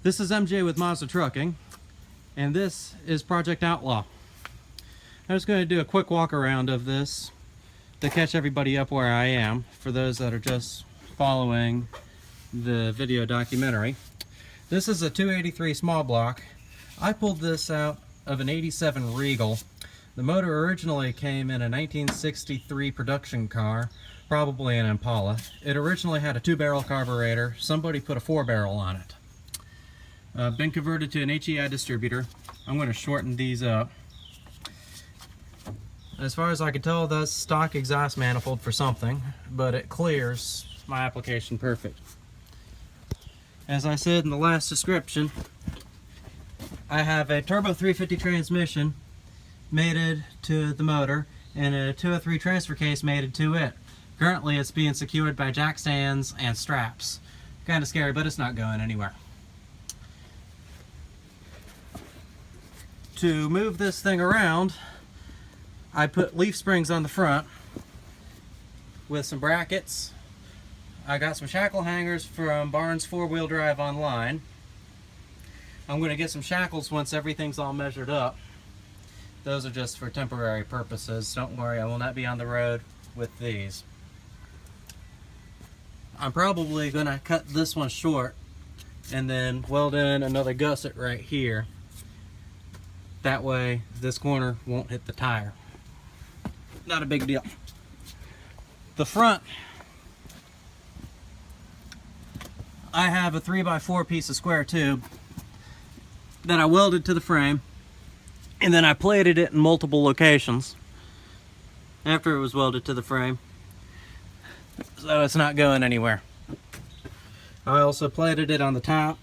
This is MJ with Mazda Trucking, and this is Project Outlaw. I'm just going to do a quick walk around of this to catch everybody up where I am, for those that are just following the video documentary. This is a 283 small block. I pulled this out of an 87 Regal. The motor originally came in a 1963 production car, probably an Impala. It originally had a 2-barrel carburetor. Somebody put a 4-barrel on it. Been converted to an HEI distributor. I'm going to shorten these up. As far as I can tell, that's stock exhaust manifold for something, but it clears my application perfect. As I said in the last description, I have a turbo 350 transmission mated to the motor and a 203 transfer case mated to it. Currently it's being secured by jack stands and straps. Kind of scary, but it's not going anywhere. To move this thing around, I put leaf springs on the front with some brackets. I got some shackle hangers from Barnes 4-wheel drive online. I'm going to get some shackles once everything's all measured up. Those are just for temporary purposes. Don't worry, I will not be on the road with these. I'm probably going to cut this one short and then weld in another gusset right here. That way this corner won't hit the tire. Not a big deal. The front, I have a 3x4 piece of square tube that I welded to the frame, and then I plated it in multiple locations after it was welded to the frame, so it's not going anywhere. I also plated it on the top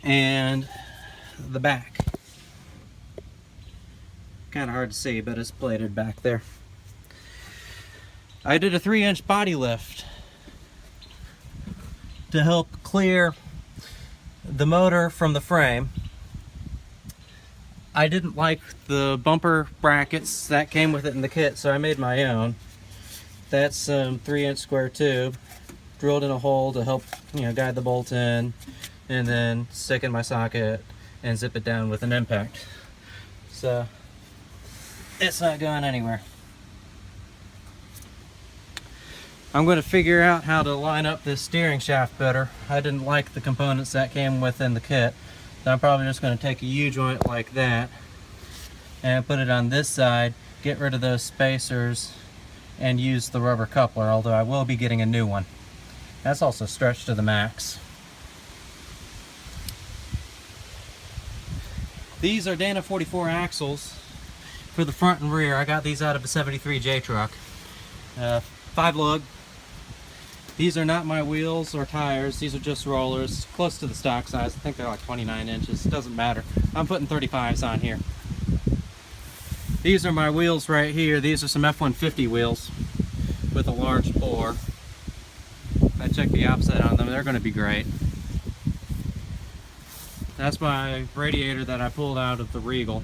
and the back. Kind of hard to see, but it's plated back there. I did a 3-inch body lift to help clear the motor from the frame. I didn't like the bumper brackets that came with it in the kit, so I made my own. That's some 3-inch square tube drilled in a hole to help, guide the bolt in, and then stick in my socket and zip it down with an impact. So it's not going anywhere. I'm going to figure out how to line up this steering shaft better. I didn't like the components that came within the kit. So I'm probably just going to take a U-joint like that and put it on this side, get rid of those spacers, and use the rubber coupler, although I will be getting a new one. That's also stretched to the max. These are Dana 44 axles for the front and rear. I got these out of a 73 J truck. 5 lug. These are not my wheels or tires. These are just rollers, close to the stock size. I think they're like 29 inches. It doesn't matter. I'm putting 35s on here. These are my wheels right here. These are some F-150 wheels with a large bore. I checked the offset on them. They're going to be great. That's my radiator that I pulled out of the Regal.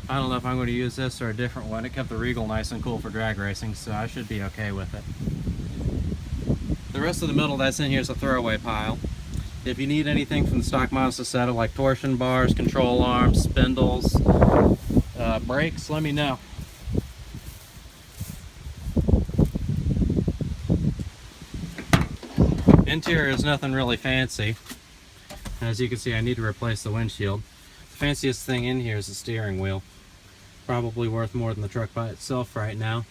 I don't know if I'm going to use this or a different one. It kept the Regal nice and cool for drag racing, so I should be okay with it. The rest of the metal that's in here is a throwaway pile. If you need anything from the stock Mazda setup, like torsion bars, control arms, spindles, brakes, let me know. Interior is nothing really fancy. As you can see, I need to replace the windshield. The fanciest thing in here is the steering wheel. Probably worth more than the truck by itself right now.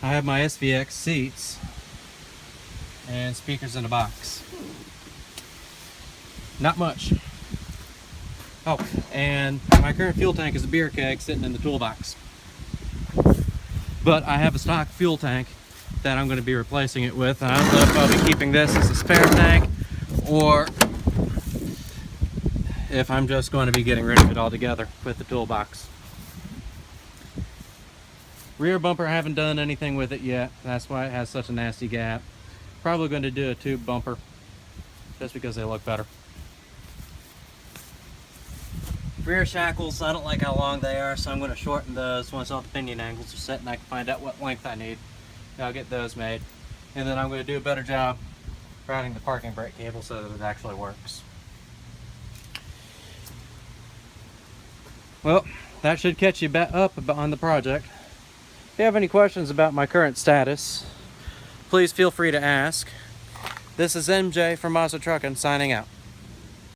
I have my SVX seats and speakers in a box. Not much. Oh, and my current fuel tank is a beer keg sitting in the toolbox. But I have a stock fuel tank that I'm going to be replacing it with. I don't know if I'll be keeping this as a spare tank or if I'm just going to be getting rid of it altogether with the toolbox. Rear bumper, I haven't done anything with it yet. That's why it has such a nasty gap. Probably going to do a tube bumper just because they look better. Rear shackles, I don't like how long they are, so I'm going to shorten those once all the pinion angles are set and I can find out what length I need. I'll get those made. And then I'm going to do a better job routing the parking brake cable so that it actually works. Well, that should catch you back up on the project. If you have any questions about my current status, please feel free to ask. This is MJ from Mazda Trucking signing out.